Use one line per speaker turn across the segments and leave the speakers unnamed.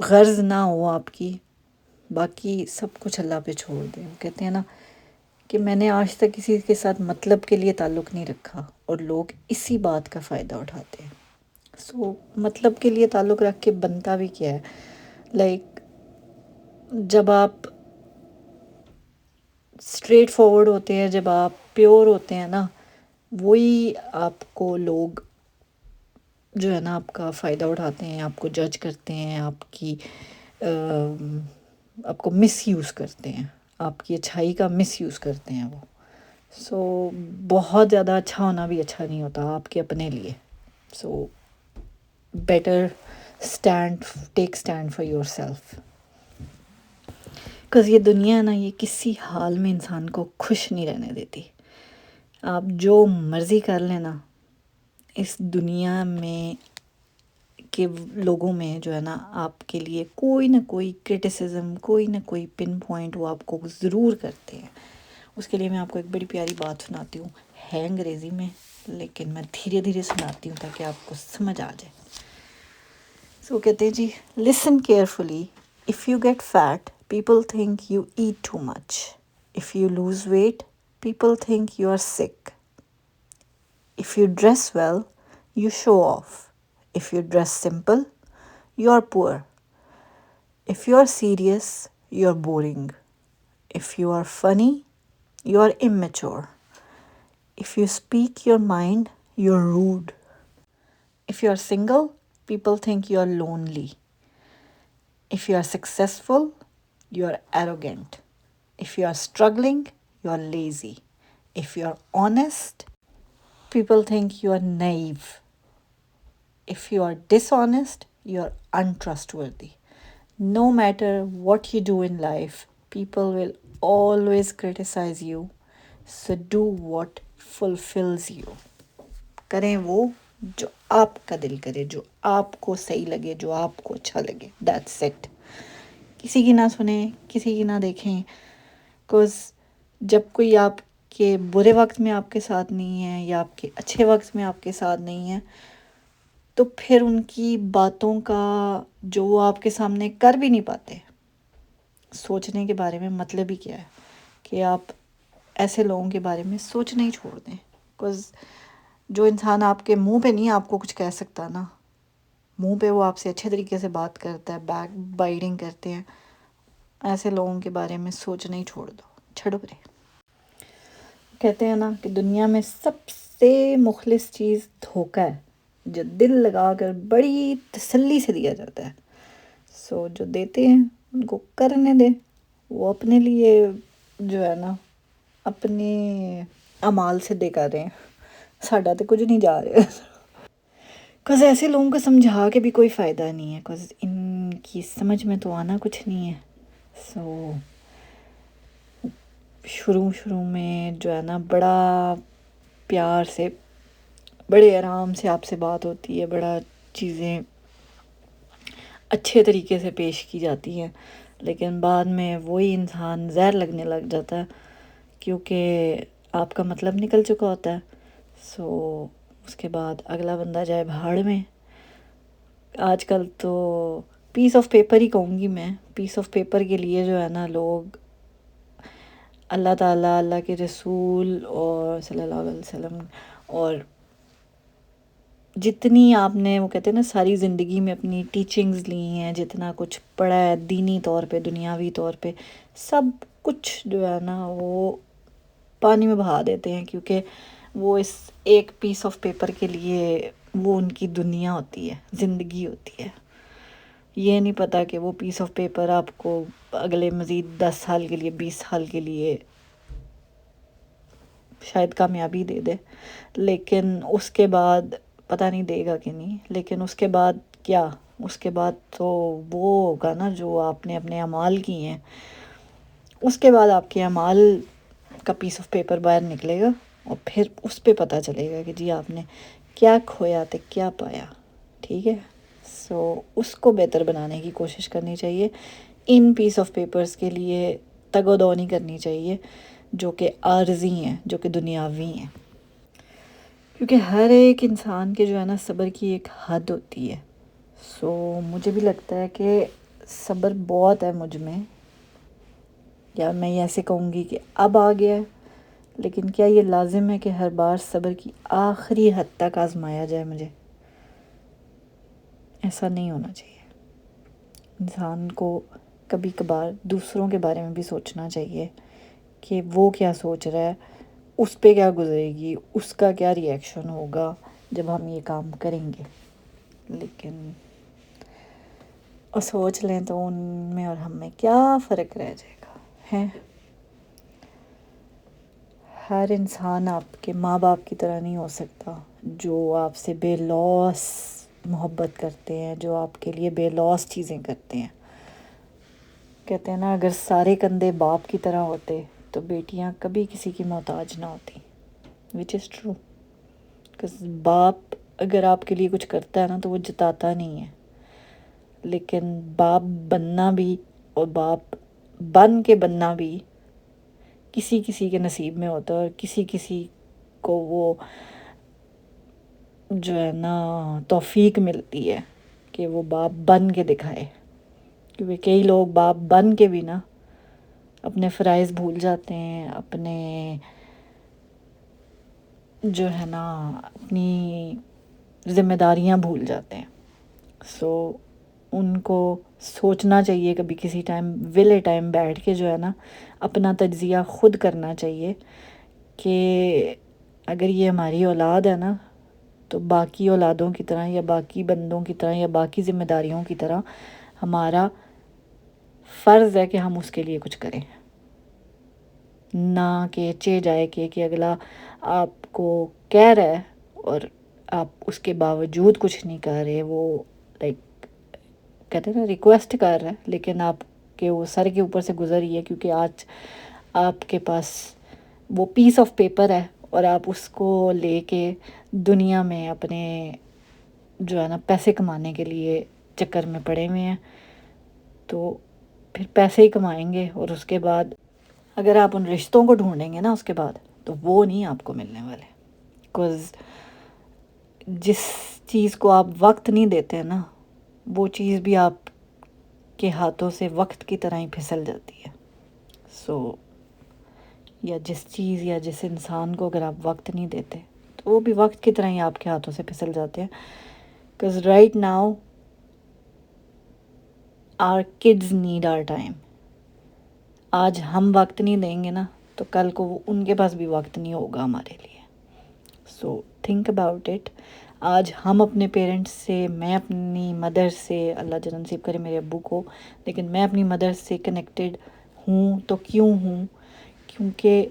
غرض نہ ہو آپ کی، باقی سب کچھ اللہ پہ چھوڑ دیں۔ وہ کہتے ہیں نا کہ میں نے آج تک کسی کے ساتھ مطلب کے لیے تعلق نہیں رکھا، اور لوگ اسی بات کا فائدہ اٹھاتے ہیں۔ سو مطلب کے لیے تعلق رکھ کے بنتا بھی کیا ہے؟ لائک جب آپ اسٹریٹ فارورڈ ہوتے ہیں، جب آپ پیور ہوتے ہیں نا، وہی آپ کو لوگ جو ہے نا آپ کا فائدہ اٹھاتے ہیں، آپ کو جج کرتے ہیں، آپ کو مس یوز کرتے ہیں، آپ کی اچھائی کا مس یوز کرتے ہیں وہ۔ سو بہت زیادہ اچھا ہونا بھی اچھا نہیں ہوتا آپ کے اپنے لیے۔ So better take stand for yourself, because یہ دنیا ہے نا، یہ کسی حال میں انسان کو خوش نہیں رہنے دیتی۔ آپ جو مرضی کر لیں نا، اس دنیا میں کہ لوگوں میں جو ہے نا آپ کے لیے کوئی نہ کوئی کرٹیسزم، کوئی نہ کوئی پن پوائنٹ وہ آپ کو ضرور کرتے ہیں۔ اس کے لیے میں آپ کو ایک بڑی پیاری بات سناتی ہوں، ہے انگریزی میں، لیکن میں دھیرے دھیرے سناتی ہوں تاکہ آپ کو سمجھ آ جائے۔ سو کہتے ہیں جی، listen carefully, if you get fat people think you eat too much, if you lose weight people think you are sick, if you dress well, you show off. If you dress simple, you are poor. If you are serious, you are boring. If you are funny, you are immature. If you speak your mind, you are rude. If you are single, people think you are lonely. If you are successful, you are arrogant. If you are struggling, you are lazy. If you are honest, people think you are naive. If you are dishonest, you are untrustworthy. No matter what you do in life, people will always criticize you. So do what fulfills you. کریں وہ جو آپ کا دل کرے، جو آپ کو صحیح لگے، جو آپ کو اچھا لگے۔ That's it. کسی کی نہ سنیں، کسی کی نہ دیکھیں، because جب کوئی آپ کے برے وقت میں آپ کے ساتھ نہیں ہے یا آپ کے اچھے وقت میں آپ کے ساتھ نہیں ہے، تو پھر ان کی باتوں کا جو وہ آپ کے سامنے کر بھی نہیں پاتے، سوچنے کے بارے میں مطلب ہی کیا ہے کہ آپ ایسے لوگوں کے بارے میں سوچنا ہی چھوڑ دیں۔ بکاز جو انسان آپ کے منہ پہ نہیں آپ کو کچھ کہہ سکتا نا، منہ پہ وہ آپ سے اچھے طریقے سے بات کرتا ہے، بیک بائٹنگ کرتے ہیں، ایسے لوگوں کے بارے میں سوچنا ہی چھوڑ دو، چھڑو پرے۔ کہتے ہیں نا کہ دنیا میں سب سے مخلص چیز دھوکہ ہے، جو دل لگا کر بڑی تسلی سے دیا جاتا ہے۔ سو جو دیتے ہیں ان کو کرنے دیں، وہ اپنے لیے جو ہے نا اپنے اعمال سے دے کر رہے ہیں، ساڈا تو کچھ نہیں جا رہا۔ کز ایسے لوگوں کو سمجھا کے بھی کوئی فائدہ نہیں ہے، کز ان کی سمجھ میں تو آنا کچھ نہیں ہے۔ سو شروع میں جو ہے نا بڑا پیار سے، بڑے آرام سے آپ سے بات ہوتی ہے، بڑا چیزیں اچھے طریقے سے پیش کی جاتی ہیں، لیکن بعد میں وہی انسان زہر لگنے لگ جاتا ہے، کیونکہ آپ کا مطلب نکل چکا ہوتا ہے۔ سو اس کے بعد اگلا بندہ جائے بھاڑ میں۔ آج کل تو پیس آف پیپر ہی کہوں گی میں، پیس آف پیپر کے لیے جو ہے نا لوگ اللہ تعالیٰ، اللہ کے رسول اور صلی اللہ علیہ وسلم، اور جتنی آپ نے وہ کہتے ہیں نا ساری زندگی میں اپنی ٹیچنگز لی ہیں، جتنا کچھ پڑھا ہے دینی طور پہ، دنیاوی طور پہ، سب کچھ جو ہے نا وہ پانی میں بہا دیتے ہیں، کیونکہ وہ اس ایک پیس آف پیپر کے لیے وہ ان کی دنیا ہوتی ہے، زندگی ہوتی ہے۔ یہ نہیں پتہ کہ وہ پیس آف پیپر آپ کو اگلے مزید 10 سال کے لیے، 20 سال کے لیے شاید کامیابی دے دے، لیکن اس کے بعد پتہ نہیں دے گا کہ نہیں، لیکن اس کے بعد کیا، اس کے بعد تو وہ ہوگا نا جو آپ نے اپنے اعمال کیے ہیں، اس کے بعد آپ کے اعمال کا پیس آف پیپر باہر نکلے گا، اور پھر اس پہ پتہ چلے گا کہ جی آپ نے کیا کھویا تو کیا پایا، ٹھیک ہے۔ سو اس کو بہتر بنانے کی کوشش کرنی چاہیے، ان پیس آف پیپرز کے لیے تگ و دو نہیں کرنی چاہیے جو کہ عارضی ہیں، جو کہ دنیاوی ہیں، کیونکہ ہر ایک انسان کے جو ہے نا صبر کی ایک حد ہوتی ہے۔ سو مجھے بھی لگتا ہے کہ صبر بہت ہے مجھ میں، یا میں ایسے کہوں گی کہ اب آ گیا ہے، لیکن کیا یہ لازم ہے کہ ہر بار صبر کی آخری حد تک آزمایا جائے مجھے؟ ایسا نہیں ہونا چاہیے۔ انسان کو کبھی کبھار دوسروں کے بارے میں بھی سوچنا چاہیے کہ وہ کیا سوچ رہا ہے، اس پہ کیا گزرے گی، اس کا کیا ری ایکشن ہوگا جب ہم یہ کام کریں گے۔ لیکن اور سوچ لیں تو ان میں اور ہم میں کیا فرق رہ جائے گا ہے؟ ہر انسان آپ کے ماں باپ کی طرح نہیں ہو سکتا، جو آپ سے بے لوث محبت کرتے ہیں، جو آپ کے لیے بے لوث چیزیں کرتے ہیں۔ کہتے ہیں نا، اگر سارے کندھے باپ کی طرح ہوتے تو بیٹیاں کبھی کسی کی محتاج نہ ہوتی، وچ از ٹرو۔ باپ اگر آپ کے لیے کچھ کرتا ہے نا تو وہ جتاتا نہیں ہے، لیکن باپ بننا بھی اور باپ بن کے بننا بھی کسی کسی کے نصیب میں ہوتا ہے، اور کسی کسی کو وہ جو ہے نا توفیق ملتی ہے کہ وہ باپ بن کے دکھائے، کیونکہ کئی لوگ باپ بن کے بھی نا اپنے فرائض بھول جاتے ہیں، اپنے جو ہے نا اپنی ذمہ داریاں بھول جاتے ہیں۔ سو ان کو سوچنا چاہیے کبھی کسی ٹائم، ول اے ٹائم بیٹھ کے جو ہے نا اپنا تجزیہ خود کرنا چاہیے کہ اگر یہ ہماری اولاد ہے نا تو باقی اولادوں کی طرح یا باقی بندوں کی طرح یا باقی ذمہ داریوں کی طرح ہمارا فرض ہے کہ ہم اس کے لیے کچھ کریں، نہ کہ چے جائے کہ اگلا آپ کو کہہ رہا ہے اور آپ اس کے باوجود کچھ نہیں کر رہے، وہ لائک کہتے ہیں نا ریکویسٹ کر رہا ہے، لیکن آپ کے وہ سر کے اوپر سے گزر رہی ہے، کیونکہ آج آپ کے پاس وہ پیس آف پیپر ہے اور آپ اس کو لے کے دنیا میں اپنے جو ہے نا پیسے کمانے کے لیے چکر میں پڑے ہوئے ہیں۔ تو پھر پیسے ہی کمائیں گے، اور اس کے بعد اگر آپ ان رشتوں کو ڈھونڈیں گے نا اس کے بعد تو وہ نہیں آپ کو ملنے والے، بیکاز جس چیز کو آپ وقت نہیں دیتے نا وہ چیز بھی آپ کے ہاتھوں سے وقت کی طرح ہی پھسل جاتی ہے۔ سو یا جس چیز یا جس انسان کو اگر آپ وقت نہیں دیتے تو وہ بھی وقت کی طرح ہی آپ کے ہاتھوں سے پھسل جاتے ہیں، because right now our kids need our time۔ آج ہم وقت نہیں دیں گے نا تو کل کو ان کے پاس بھی وقت نہیں ہوگا ہمارے لیے۔ سو تھنک اباؤٹ اٹ۔ آج ہم اپنے پیرنٹس سے، میں اپنی مدر سے، اللہ جنت نصیب کرے میرے ابو کو، لیکن میں اپنی مدر سے کنیکٹڈ ہوں تو کیوں ہوں؟ کیونکہ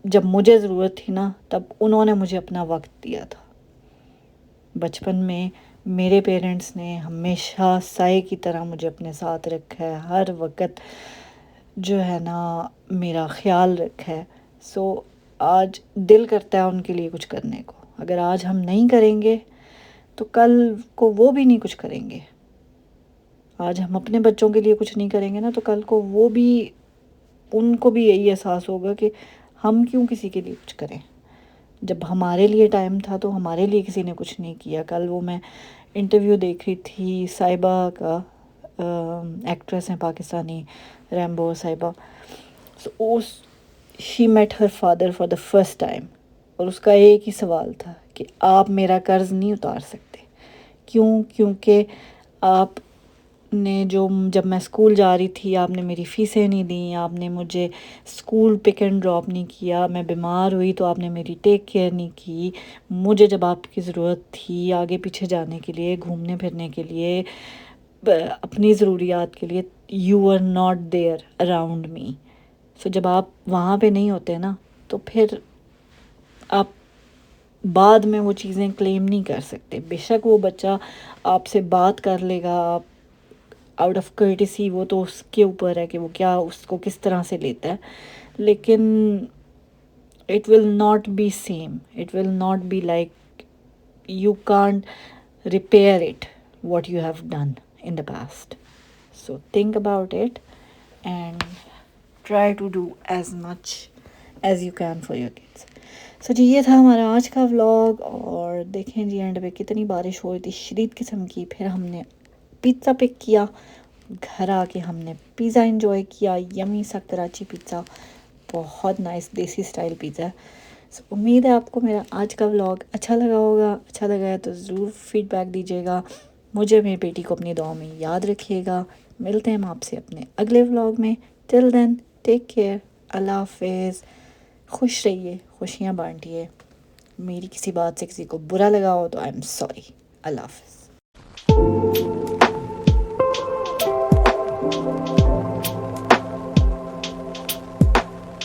جب مجھے ضرورت تھی نا تب انہوں نے مجھے اپنا وقت دیا تھا۔ بچپن میں میرے پیرنٹس نے ہمیشہ سائے کی طرح مجھے اپنے ساتھ رکھا ہے، ہر وقت جو ہے نا میرا خیال رکھا ہے۔ سو آج دل کرتا ہے ان کے لیے کچھ کرنے کو، اگر آج ہم نہیں کریں گے تو کل کو وہ بھی نہیں کچھ کریں گے۔ آج ہم اپنے بچوں کے لیے کچھ نہیں کریں گے نا تو کل کو وہ بھی، ان کو بھی یہی احساس ہوگا کہ ہم کیوں کسی کے لیے کچھ کریں۔ جب ہمارے لیے ٹائم تھا تو ہمارے لیے کسی نے کچھ نہیں کیا۔ کل وہ میں انٹرویو دیکھ رہی تھی صاحبہ کا، ایکٹریس ہیں پاکستانی، ریمبو صاحبہ۔ So she met her father for the first time, اور اس کا ایک ہی سوال تھا کہ آپ میرا قرض نہیں اتار سکتے؟ کیوں؟ کیونکہ آپ نے جب میں اسکول جا رہی تھی آپ نے میری فیسیں نہیں دیں، آپ نے مجھے اسکول پک اینڈ ڈراپ نہیں کیا، میں بیمار ہوئی تو آپ نے میری ٹیک کیئر نہیں کی، مجھے جب آپ کی ضرورت تھی آگے پیچھے جانے کے لیے، گھومنے پھرنے کے لیے، اپنی ضروریات کے لیے، you are not there around me. So جب آپ وہاں پہ نہیں ہوتے نا تو پھر آپ بعد میں وہ چیزیں کلیم نہیں کر سکتے۔ بے شک وہ بچہ آپ سے بات کر لے گا، آپ آؤٹ آف کرٹیسی، وہ تو اس کے اوپر ہے کہ وہ کیا اس کو کس طرح سے لیتا ہے، لیکن it will not be same, it will not be like, you can't repair it what you have done in the past. So think about it and try to do as much as you can for your kids. So جی یہ تھا ہمارا آج کا vlog, اور دیکھیں جی and پہ کتنی بارش ہو رہی تھی شدید قسم کی، پھر ہم نے پیزا پک کیا گھر آ کے ہم نے پیزا انجوائے کیا، یمی سا کراچی پیزا، بہت نائس دیسی اسٹائل پیزا ہے. سو امید ہے آپ کو میرا آج کا ولاگ اچھا لگا ہوگا. اچھا لگا ہے تو ضرور فیڈ بیک دیجیے گا. مجھے میری بیٹی کو اپنی دعاؤں میں یاد رکھیے گا. ملتے ہیں ہم آپ سے اپنے اگلے ولاگ میں. ٹل دین ٹیک کیئر. اللہ حافظ. خوش رہیے، خوشیاں بانٹیے. میری کسی بات سے کسی کو برا لگا ہو تو آئی ایم سوری. اللہ حافظ.